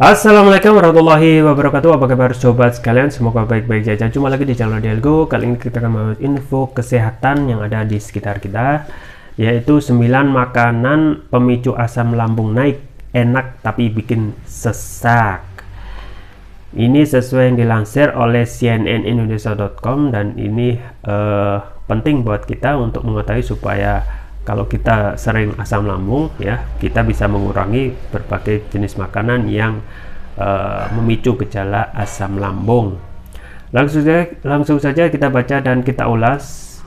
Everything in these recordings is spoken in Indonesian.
Assalamualaikum warahmatullahi wabarakatuh. Apa kabar sobat sekalian? Semoga baik-baik saja. Jumpa lagi di channel Dialgo. Kali ini kita akan membahas info kesehatan yang ada di sekitar kita, yaitu 9 makanan pemicu asam lambung naik, enak tapi bikin sesak. Ini sesuai yang dilansir oleh cnnindonesia.com, dan ini penting buat kita untuk mengetahui supaya kalau kita sering asam lambung, ya, kita bisa mengurangi berbagai jenis makanan yang memicu gejala asam lambung. Langsung saja kita baca dan kita ulas.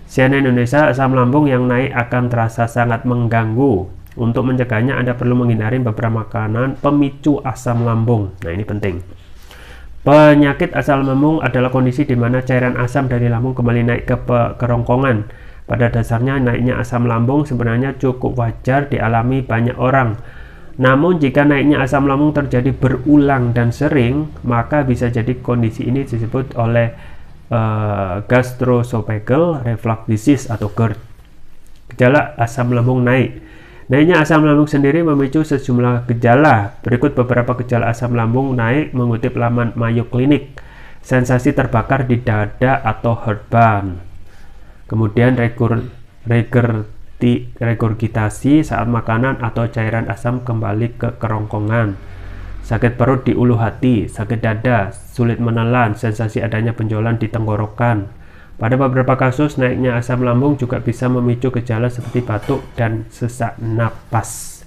CNN Indonesia, asam lambung yang naik akan terasa sangat mengganggu. Untuk mencegahnya, Anda perlu menghindari beberapa makanan pemicu asam lambung. Nah, ini penting. Penyakit asam lambung adalah kondisi di mana cairan asam dari lambung kembali naik ke kerongkongan. Pada dasarnya, naiknya asam lambung sebenarnya cukup wajar dialami banyak orang. Namun, jika naiknya asam lambung terjadi berulang dan sering, maka bisa jadi kondisi ini disebut oleh gastroesophageal reflux disease atau GERD. Gejala asam lambung naik. Naiknya asam lambung sendiri memicu sejumlah gejala. Berikut beberapa gejala asam lambung naik mengutip laman Mayo Clinic. Sensasi terbakar di dada atau heartburn. Kemudian regurgitasi saat makanan atau cairan asam kembali ke kerongkongan. Sakit perut di ulu hati, sakit dada, sulit menelan, sensasi adanya benjolan di tenggorokan. Pada beberapa kasus, naiknya asam lambung juga bisa memicu gejala seperti batuk dan sesak napas.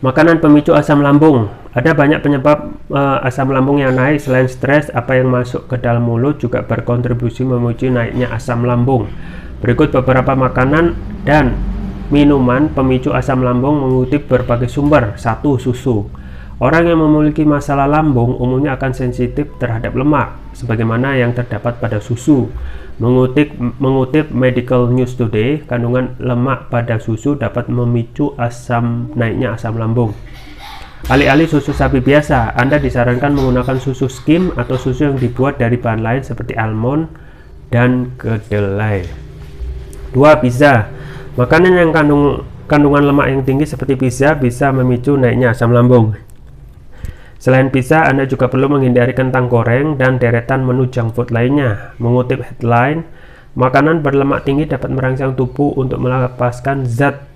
Makanan pemicu asam lambung. Ada banyak penyebab asam lambung yang naik. Selain stres, apa yang masuk ke dalam mulut juga berkontribusi memicu naiknya asam lambung. Berikut beberapa makanan dan minuman pemicu asam lambung mengutip berbagai sumber. 1. Susu. Orang yang memiliki masalah lambung umumnya akan sensitif terhadap lemak, sebagaimana yang terdapat pada susu. Mengutip Medical News Today, kandungan lemak pada susu dapat memicu naiknya asam lambung. Alih-alih susu sapi biasa, Anda disarankan menggunakan susu skim atau susu yang dibuat dari bahan lain seperti almond dan kedelai. 2. Pizza. Makanan yang kandungan lemak yang tinggi seperti pizza bisa memicu naiknya asam lambung. Selain pizza, Anda juga perlu menghindari kentang goreng dan deretan menu junk food lainnya. Mengutip headline, makanan berlemak tinggi dapat merangsang tubuh untuk melepaskan zat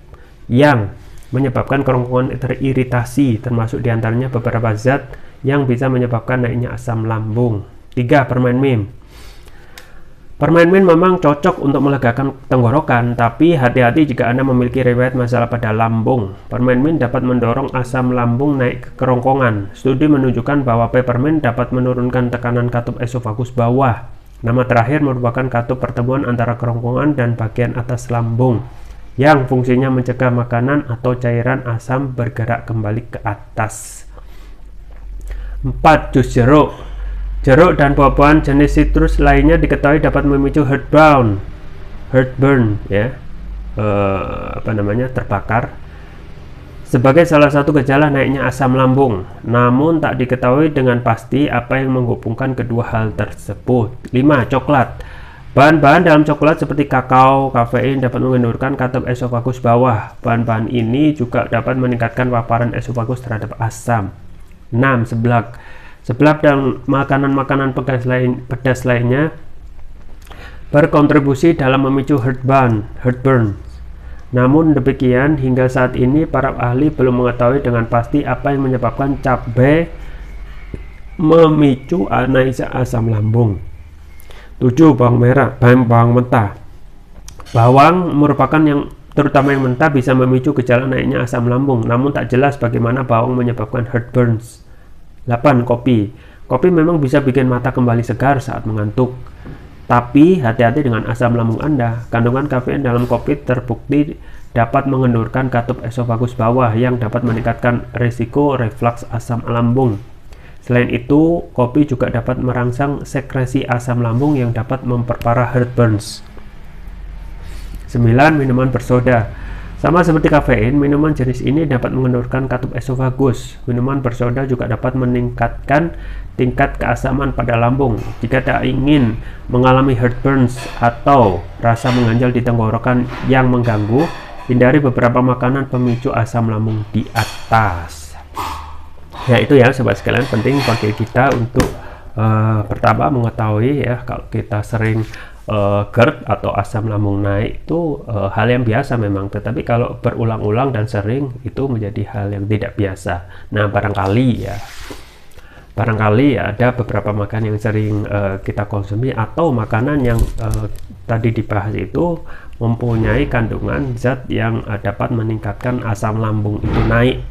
yang menyebabkan kerongkongan teriritasi, termasuk diantaranya beberapa zat yang bisa menyebabkan naiknya asam lambung. 3. Permen mint. Permen mint memang cocok untuk melegakan tenggorokan, tapi hati-hati jika Anda memiliki riwayat masalah pada lambung. Permen mint dapat mendorong asam lambung naik ke kerongkongan. Studi menunjukkan bahwa peppermint dapat menurunkan tekanan katup esofagus bawah. Nama terakhir merupakan katup pertemuan antara kerongkongan dan bagian atas lambung, yang fungsinya mencegah makanan atau cairan asam bergerak kembali ke atas. 4. Jus jeruk. Jeruk dan buah-buahan jenis sitrus lainnya diketahui dapat memicu heartburn, ya, terbakar, sebagai salah satu gejala naiknya asam lambung. Namun tak diketahui dengan pasti apa yang menghubungkan kedua hal tersebut. 5. Coklat. Bahan-bahan dalam coklat seperti kakao, kafein dapat mengendurkan katup esofagus bawah. Bahan-bahan ini juga dapat meningkatkan paparan esofagus terhadap asam. 6. Seblak. Seblak dan makanan-makanan pedas lainnya berkontribusi dalam memicu heartburn. Namun demikian, hingga saat ini para ahli belum mengetahui dengan pasti apa yang menyebabkan cabai memicu naiknya asam lambung. 7. Bawang merah, bawang mentah. Bawang merupakan terutama yang mentah bisa memicu gejala naiknya asam lambung, namun tak jelas bagaimana bawang menyebabkan heartburns. 8. Kopi. Kopi memang bisa bikin mata kembali segar saat mengantuk. Tapi hati-hati dengan asam lambung Anda. Kandungan kafein dalam kopi terbukti dapat mengendurkan katup esofagus bawah yang dapat meningkatkan risiko reflux asam lambung. Selain itu, kopi juga dapat merangsang sekresi asam lambung yang dapat memperparah heartburns. 9. Minuman bersoda. Sama seperti kafein, minuman jenis ini dapat mengendurkan katup esofagus. Minuman bersoda juga dapat meningkatkan tingkat keasaman pada lambung. Jika tak ingin mengalami heartburns atau rasa mengganjal di tenggorokan yang mengganggu, Hindari beberapa makanan pemicu asam lambung di atas. Ya itu ya sobat sekalian, penting bagi kita untuk pertama mengetahui ya kalau kita sering GERD atau asam lambung naik itu hal yang biasa memang, tetapi kalau berulang-ulang dan sering itu menjadi hal yang tidak biasa. Nah barangkali ada beberapa makanan yang sering kita konsumsi atau makanan yang tadi dibahas itu mempunyai kandungan zat yang dapat meningkatkan asam lambung itu naik.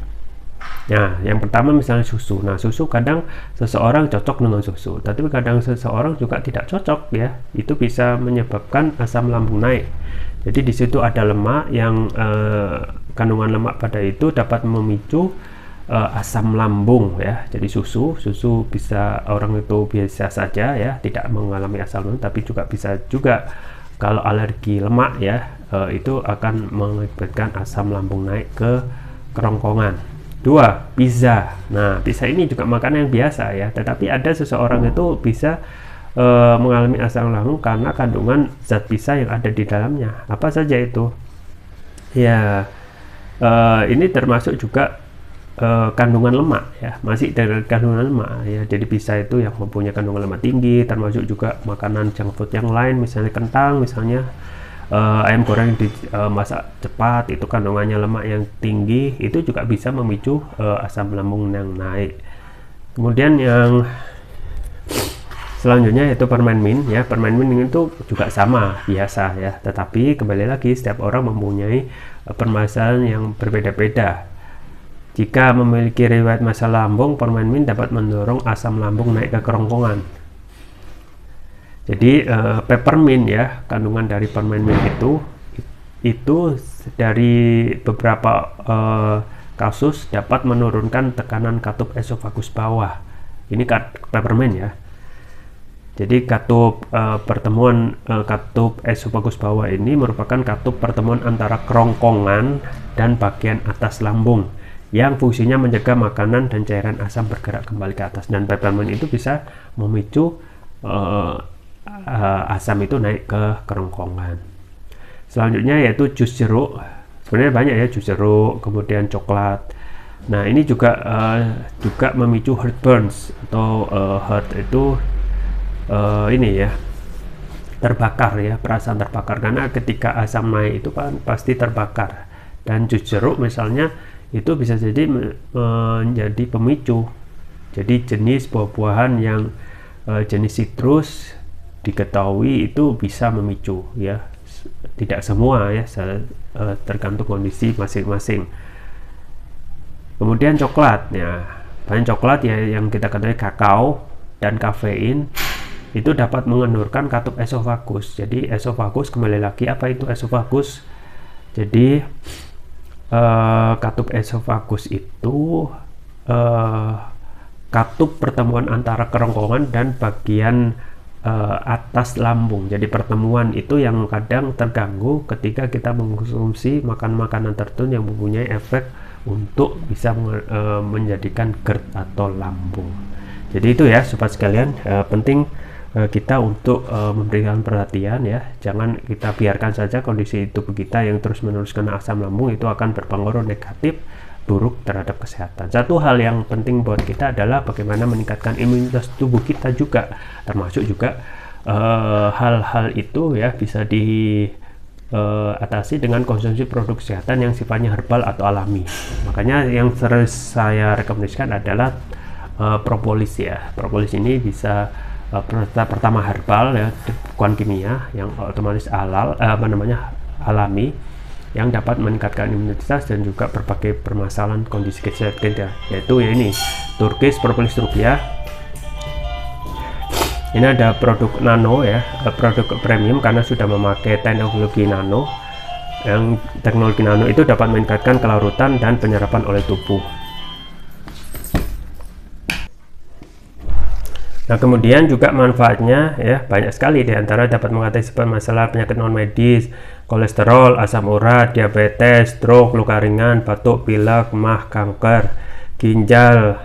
Nah, yang pertama misalnya susu. Nah, susu kadang seseorang cocok dengan susu, tapi kadang seseorang juga tidak cocok ya. Itu bisa menyebabkan asam lambung naik. Jadi di situ ada lemak yang kandungan lemak pada itu dapat memicu asam lambung ya. Jadi susu bisa orang itu biasa saja ya, tidak mengalami asam lambung, tapi juga bisa juga kalau alergi lemak ya, itu akan mengakibatkan asam lambung naik ke kerongkongan. 2. Pizza. Nah, pizza ini juga makanan yang biasa ya, tetapi ada seseorang itu bisa mengalami asam lambung karena kandungan zat pizza yang ada di dalamnya. Apa saja itu? Ya, ini termasuk juga kandungan lemak ya, masih dari kandungan lemak ya. Jadi pizza itu yang mempunyai kandungan lemak tinggi, termasuk juga makanan junk food yang lain, misalnya kentang, misalnya ayam goreng dimasak cepat, itu kandungannya lemak yang tinggi, itu juga bisa memicu asam lambung yang naik. Kemudian yang selanjutnya yaitu permen mint ya. Permen mint itu juga sama biasa ya, tetapi kembali lagi setiap orang mempunyai permasalahan yang berbeda-beda. Jika memiliki riwayat masalah lambung, permen mint dapat mendorong asam lambung naik ke kerongkongan. Jadi peppermint ya, kandungan dari permen mint itu dari beberapa kasus dapat menurunkan tekanan katup esofagus bawah. Ini peppermint ya. Jadi katup katup esofagus bawah ini merupakan katup pertemuan antara kerongkongan dan bagian atas lambung yang fungsinya mencegah makanan dan cairan asam bergerak kembali ke atas, dan peppermint itu bisa memicu asam itu naik ke kerongkongan. Selanjutnya yaitu jus jeruk. Sebenarnya banyak ya, jus jeruk, kemudian coklat. Nah ini juga memicu heartburns atau heart itu ini ya, terbakar ya, perasaan terbakar, karena ketika asam naik itu kan pasti terbakar. Dan jus jeruk misalnya itu bisa jadi menjadi pemicu. Jadi jenis buah-buahan yang jenis sitrus diketahui itu bisa memicu ya, tidak semua ya, tergantung kondisi masing-masing. Kemudian coklat ya, bahan coklat ya yang kita ketahui kakao dan kafein itu dapat mengendurkan katup esofagus. Jadi esofagus, kembali lagi apa itu esofagus? Jadi katup esofagus itu katup pertemuan antara kerongkongan dan bagian atas lambung. Jadi pertemuan itu yang kadang terganggu ketika kita mengkonsumsi makanan tertentu yang mempunyai efek untuk bisa menjadikan GERD atau lambung. Jadi itu ya sobat sekalian, penting kita untuk memberikan perhatian ya, jangan kita biarkan saja kondisi tubuh kita yang terus menerus kena asam lambung, itu akan berpengaruh negatif buruk terhadap kesehatan. Satu hal yang penting buat kita adalah bagaimana meningkatkan imunitas tubuh kita juga, termasuk juga hal-hal itu ya bisa diatasi dengan konsumsi produk kesehatan yang sifatnya herbal atau alami. Makanya yang sering saya rekomendasikan adalah propolis ya. Propolis ini bisa pertama herbal ya, bukan kimia, yang otomatis alami, yang dapat meningkatkan imunitas dan juga berbagai permasalahan kondisi kesehatan kita, yaitu ya ini Turkish Propolis rubia. Ini ada produk nano ya, produk premium karena sudah memakai teknologi nano. Yang teknologi nano itu dapat meningkatkan kelarutan dan penyerapan oleh tubuh. Nah kemudian juga manfaatnya ya banyak sekali, diantara dapat mengatasi masalah penyakit non medis, kolesterol, asam urat, diabetes, stroke, luka ringan, batuk, pilek, mah, kanker, ginjal,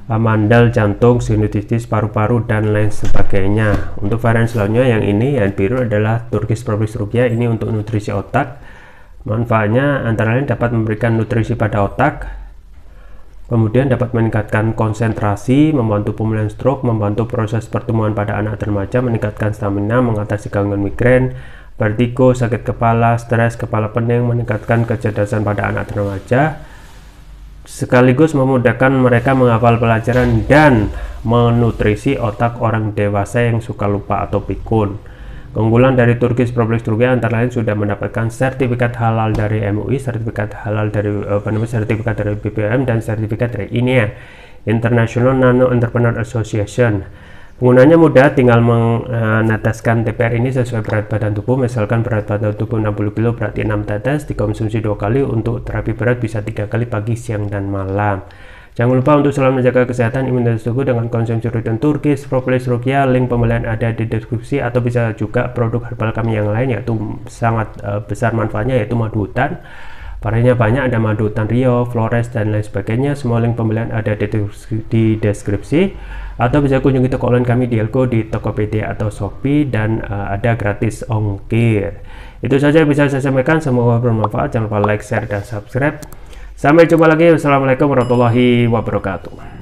amandel, jantung, sinusitis, paru-paru, dan lain sebagainya. Untuk varian selanjutnya yang ini yang biru adalah Turkish Propolis rubia, ini untuk nutrisi otak, Manfaatnya antara lain dapat memberikan nutrisi pada otak, kemudian dapat meningkatkan konsentrasi, membantu pemulihan stroke, membantu proses pertumbuhan pada anak dan remaja, meningkatkan stamina, mengatasi gangguan migrain, vertigo, sakit kepala, stres, kepala pening, meningkatkan kecerdasan pada anak dan remaja, sekaligus memudahkan mereka menghafal pelajaran dan menutrisi otak orang dewasa yang suka lupa atau pikun. Keunggulan dari Turkish Propolis Turki antara lain sudah mendapatkan sertifikat halal dari MUI, sertifikat halal dari sertifikat dari BPOM, dan sertifikat dari INEA, International Nano Entrepreneur Association. Penggunanya mudah, tinggal meneteskan TPR ini sesuai berat badan tubuh. Misalkan berat badan tubuh 60 kg, berarti 6 tetes, dikonsumsi 2 kali. Untuk terapi berat bisa 3 kali pagi, siang, dan malam. Jangan lupa untuk selalu menjaga kesehatan imunitas tubuh dengan konsumsi rutin Turkish Propolis Ruqyah. Link pembelian ada di deskripsi, atau bisa juga produk herbal kami yang lain, yaitu sangat besar manfaatnya, yaitu madu hutan. Variannya banyak, ada madu hutan Rio, Flores, dan lain sebagainya. Semua link pembelian ada di deskripsi, atau bisa kunjungi toko online kami di Elko, di Tokopedia atau Shopee, dan ada gratis ongkir. Itu saja yang bisa saya sampaikan, semoga bermanfaat. Jangan lupa like, share, dan subscribe. Sampai jumpa lagi. Wassalamualaikum warahmatullahi wabarakatuh.